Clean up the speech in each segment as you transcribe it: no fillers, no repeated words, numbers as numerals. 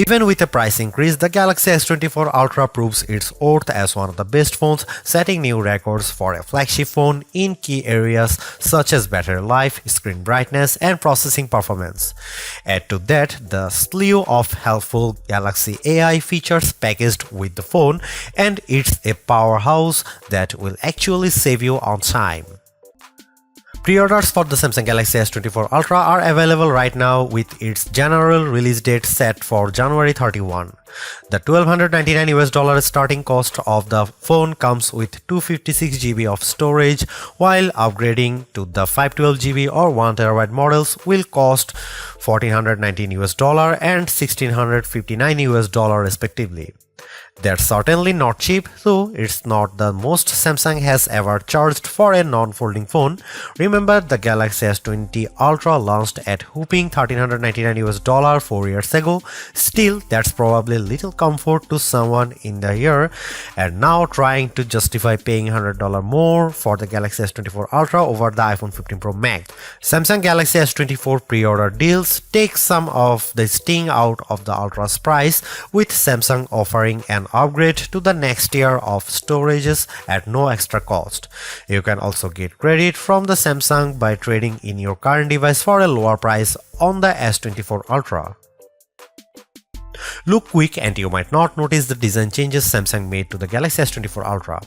Even with a price increase, the Galaxy S24 Ultra proves its worth as one of the best phones, setting new records for a flagship phone in key areas such as battery life, screen brightness, and processing performance. Add to that the slew of helpful Galaxy AI features packaged with the phone, and it's a powerhouse that will actually save you on time. Pre-orders for the Samsung Galaxy S24 Ultra are available right now with its general release date set for January 31. The $1,299 starting cost of the phone comes with 256GB of storage, while upgrading to the 512GB or 1TB models will cost $1,419 and $1,659 respectively. That's certainly not cheap, though it's not the most Samsung has ever charged for a non-folding phone. Remember, the Galaxy S20 Ultra launched at whopping $1,399 4 years ago. Still, that's probably little comfort to someone in the year, and now trying to justify paying $100 more for the Galaxy S24 Ultra over the iPhone 15 Pro Max. Samsung Galaxy S24 pre-order deals take some of the sting out of the Ultra's price, with Samsung offering an upgrade to the next tier of storages at no extra cost. You can also get credit from the Samsung by trading in your current device for a lower price on the S24 Ultra. Look quick and you might not notice the design changes Samsung made to the Galaxy S24 Ultra.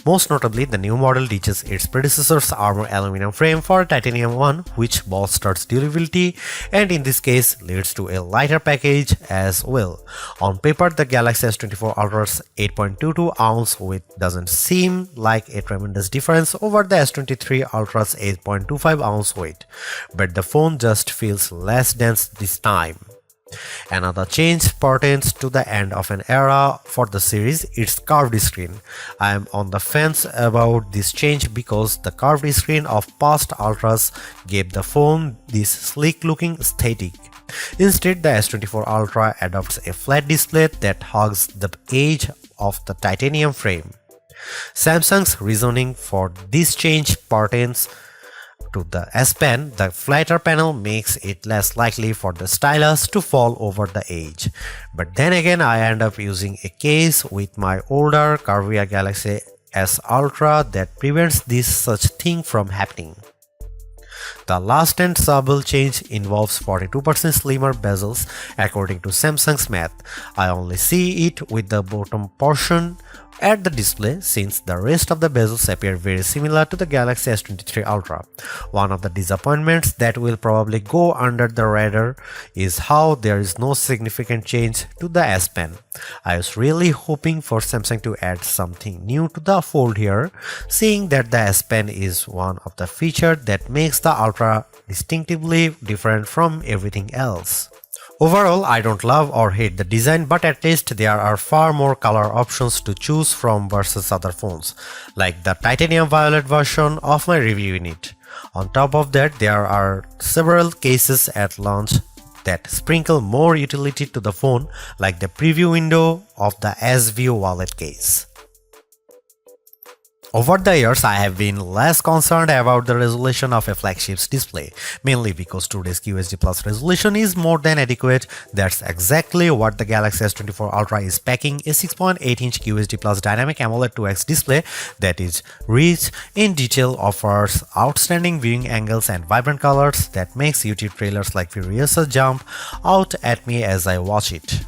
Most notably, the new model ditches its predecessor's armor aluminum frame for a titanium one, which bolsters durability and in this case leads to a lighter package as well. On paper, the Galaxy S24 Ultra's 8.22-ounce weight doesn't seem like a tremendous difference over the S23 Ultra's 8.25-ounce weight, but the phone just feels less dense this time. Another change pertains to the end of an era for the series, its curved screen. I am on the fence about this change because the curved screen of past Ultras gave the phone this sleek looking aesthetic. Instead, the S24 Ultra adopts a flat display that hugs the edge of the titanium frame. Samsung's reasoning for this change pertains to the S Pen. The flatter panel makes it less likely for the stylus to fall over the edge. But then again, I end up using a case with my older curvier Galaxy S Ultra that prevents this such thing from happening. The last and subtle change involves 42% slimmer bezels according to Samsung's math. I only see it with the bottom portion at the display, since the rest of the bezels appear very similar to the Galaxy S23 Ultra. One of the disappointments that will probably go under the radar is how there is no significant change to the S Pen. I was really hoping for Samsung to add something new to the fold here, seeing that the S Pen is one of the features that makes the Ultra distinctively different from everything else. Overall, I don't love or hate the design, but at least there are far more color options to choose from versus other phones, like the titanium violet version of my review unit. On top of that, there are several cases at launch that sprinkle more utility to the phone, like the preview window of the S-View wallet case. Over the years, I have been less concerned about the resolution of a flagship's display, mainly because today's QHD Plus resolution is more than adequate. That's exactly what the Galaxy S24 Ultra is packing, a 6.8-inch QHD Plus dynamic AMOLED 2X display that is rich in detail, offers outstanding viewing angles and vibrant colors that makes YouTube trailers like Furiosa jump out at me as I watch it.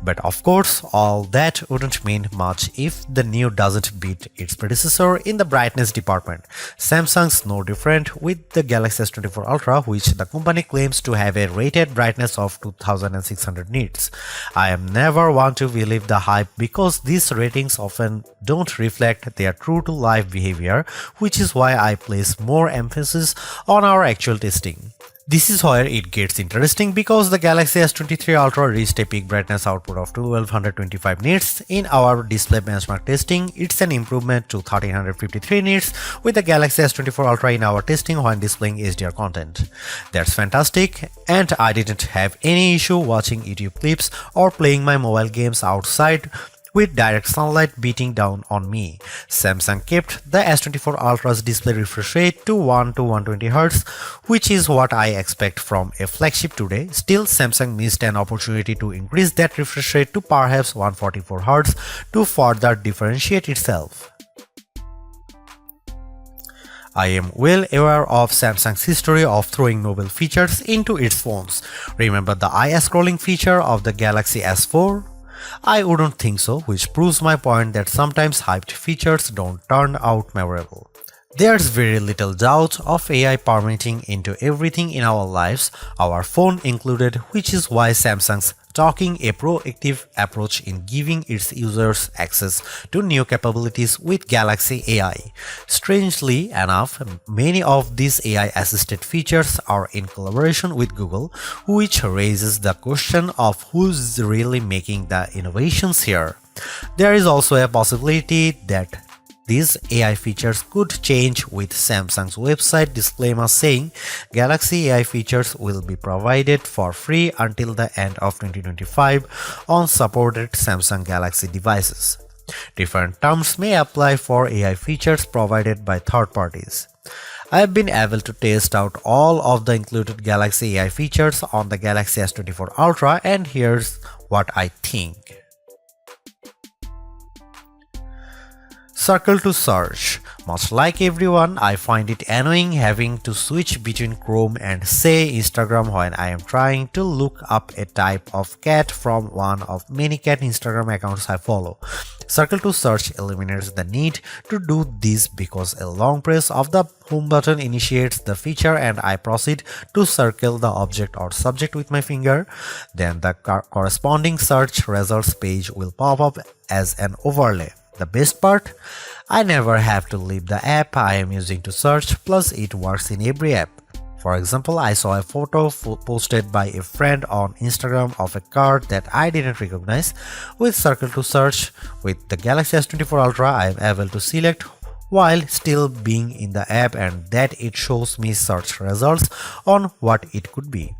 But of course, all that wouldn't mean much if the new doesn't beat its predecessor in the brightness department. Samsung's no different with the Galaxy S24 Ultra, which the company claims to have a rated brightness of 2600 nits. I am never one to believe the hype because these ratings often don't reflect their true-to-life behavior, which is why I place more emphasis on our actual testing. This is where it gets interesting because the Galaxy S23 Ultra reached a peak brightness output of 1225 nits. In our display benchmark testing, it's an improvement to 1353 nits with the Galaxy S24 Ultra in our testing when displaying HDR content. That's fantastic, and I didn't have any issue watching YouTube clips or playing my mobile games outside with direct sunlight beating down on me. Samsung kept the S24 Ultra's display refresh rate to 1 to 120 Hz, which is what I expect from a flagship today. Still, Samsung missed an opportunity to increase that refresh rate to perhaps 144 Hz to further differentiate itself. I am well aware of Samsung's history of throwing novel features into its phones. Remember the eye scrolling feature of the Galaxy S4? I wouldn't think so, which proves my point that sometimes hyped features don't turn out memorable. There's very little doubt of AI permeating into everything in our lives, our phone included, which is why Samsung's taking a proactive approach in giving its users access to new capabilities with Galaxy AI. Strangely enough, many of these AI-assisted features are in collaboration with Google, which raises the question of who's really making the innovations here. There is also a possibility that these AI features could change with Samsung's website disclaimer saying Galaxy AI features will be provided for free until the end of 2025 on supported Samsung Galaxy devices. Different terms may apply for AI features provided by third parties. I have been able to test out all of the included Galaxy AI features on the Galaxy S24 Ultra, and here's what I think. Circle to search. Much like everyone, I find it annoying having to switch between Chrome and say Instagram when I am trying to look up a type of cat from one of many cat Instagram accounts I follow. Circle to search eliminates the need to do this because a long press of the home button initiates the feature and I proceed to circle the object or subject with my finger. Then the corresponding search results page will pop up as an overlay. The best part? I never have to leave the app I am using to search, plus it works in every app. For example, I saw a photo posted by a friend on Instagram of a car that I didn't recognize. With Circle to Search, with the Galaxy S24 Ultra, I am able to select while still being in the app and that it shows me search results on what it could be.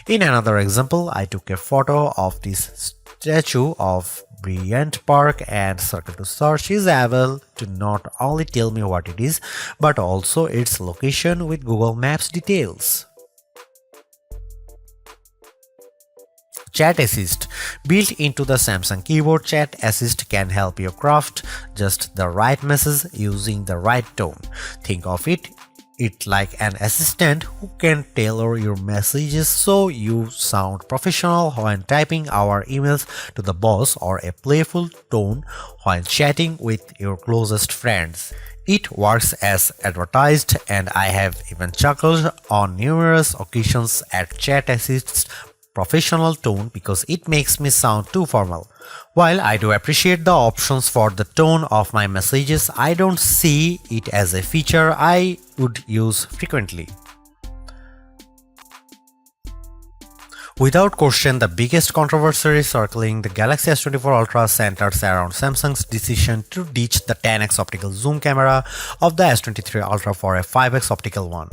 In another example, I took a photo of this statue of Bryant Park and Circle to Search is able to not only tell me what it is, but also its location with Google Maps details. Chat Assist. Built into the Samsung keyboard, Chat Assist can help you craft just the right message using the right tone. Think of it like an assistant who can tailor your messages so you sound professional when typing our emails to the boss or a playful tone when chatting with your closest friends. It works as advertised, and I have even chuckled on numerous occasions at Chat Assist's professional tone because it makes me sound too formal. While I do appreciate the options for the tone of my messages, I don't see it as a feature I would use frequently. Without question, the biggest controversy circling the Galaxy S24 Ultra centers around Samsung's decision to ditch the 10x optical zoom camera of the S23 Ultra for a 5x optical one.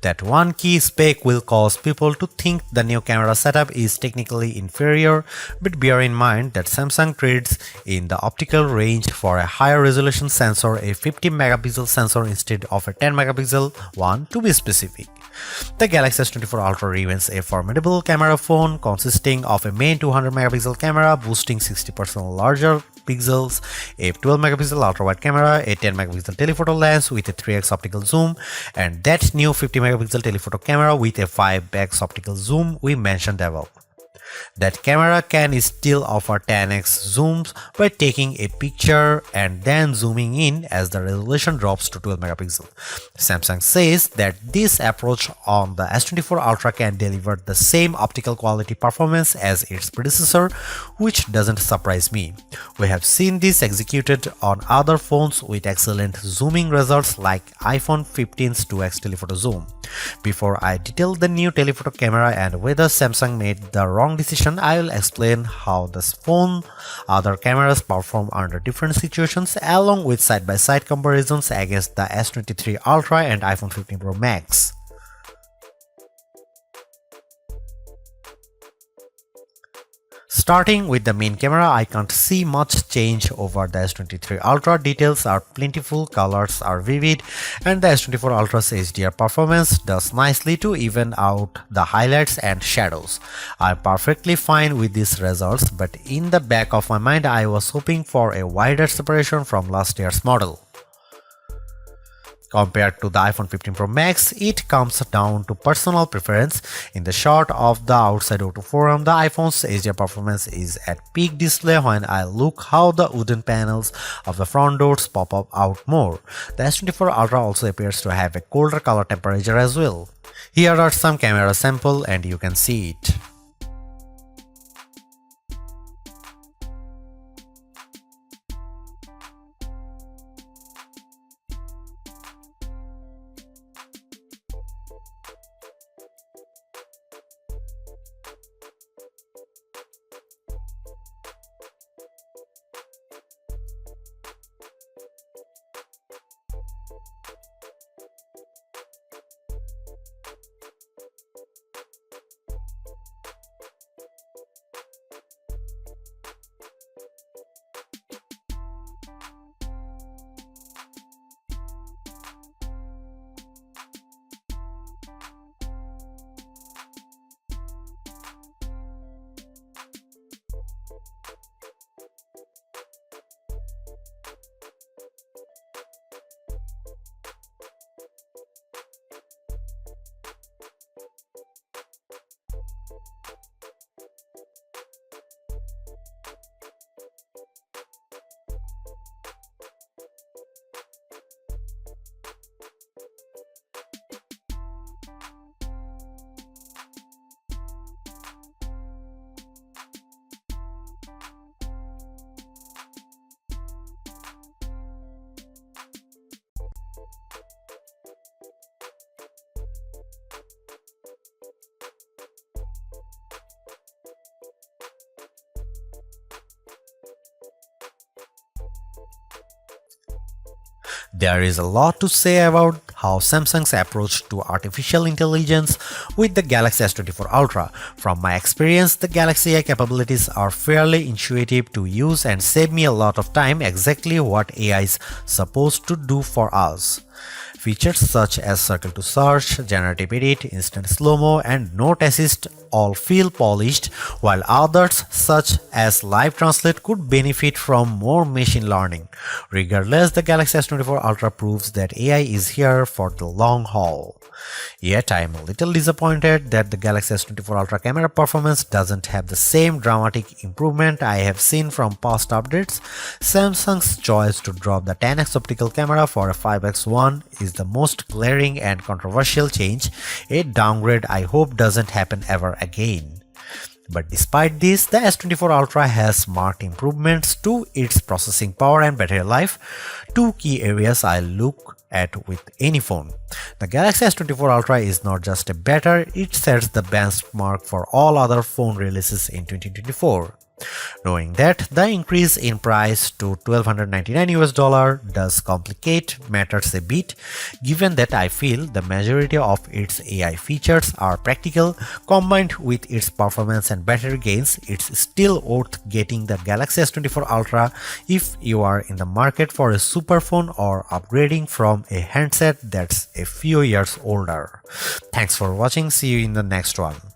That one key spec will cause people to think the new camera setup is technically inferior, but bear in mind that Samsung trades in the optical range for a higher resolution sensor, a 50 megapixel sensor instead of a 10 megapixel one to be specific. The Galaxy S24 Ultra remains a formidable camera phone consisting of a main 200 megapixel camera boasting 60% larger pixels, a 12 megapixel ultra-wide camera, a 10 megapixel telephoto lens with a 3x optical zoom, and that new 50 megapixel telephoto camera with a 5x optical zoom we mentioned above. That camera can still offer 10x zooms by taking a picture and then zooming in as the resolution drops to 12 megapixel. Samsung says that this approach on the S24 Ultra can deliver the same optical quality performance as its predecessor, which doesn't surprise me. We have seen this executed on other phones with excellent zooming results like iPhone 15's 2x telephoto zoom. Before I detail the new telephoto camera and whether Samsung made the wrong decision, I will explain how this phone other cameras perform under different situations along with side-by-side comparisons against the S23 Ultra and iPhone 15 Pro Max. Starting with the main camera, I can't see much change over the S23 Ultra. Details are plentiful, colors are vivid, and the S24 Ultra's HDR performance does nicely to even out the highlights and shadows. I'm perfectly fine with these results, but in the back of my mind I was hoping for a wider separation from last year's model. Compared to the iPhone 15 Pro Max, it comes down to personal preference. In the shot of the outside O2 forum, the iPhone's HDR performance is at peak display. When I look how the wooden panels of the front doors pop up out more. The S24 Ultra also appears to have a colder color temperature as well. Here are some camera samples and you can see it. There is a lot to say about how Samsung's approach to artificial intelligence with the Galaxy S24 Ultra. From my experience, the Galaxy AI capabilities are fairly intuitive to use and save me a lot of time, exactly what AI is supposed to do for us. Features such as circle to search, generative edit, instant slow-mo, and note assist all feel polished, while others such as live translate could benefit from more machine learning. Regardless, the Galaxy S24 Ultra proves that AI is here for the long haul. Yet I am a little disappointed that the Galaxy S24 Ultra camera performance doesn't have the same dramatic improvement I have seen from past updates. Samsung's choice to drop the 10x optical camera for a 5x one is the most glaring and controversial change, a downgrade I hope doesn't happen ever again. But despite this, the S24 Ultra has marked improvements to its processing power and battery life, two key areas I look at with any phone. The Galaxy S24 Ultra is not just a better, it sets the benchmark for all other phone releases in 2024. Knowing that the increase in price to $1,299 does complicate matters a bit, given that I feel the majority of its AI features are practical, combined with its performance and battery gains, it's still worth getting the Galaxy S24 Ultra if you are in the market for a super phone or upgrading from a handset that's a few years older. Thanks for watching, see you in the next one.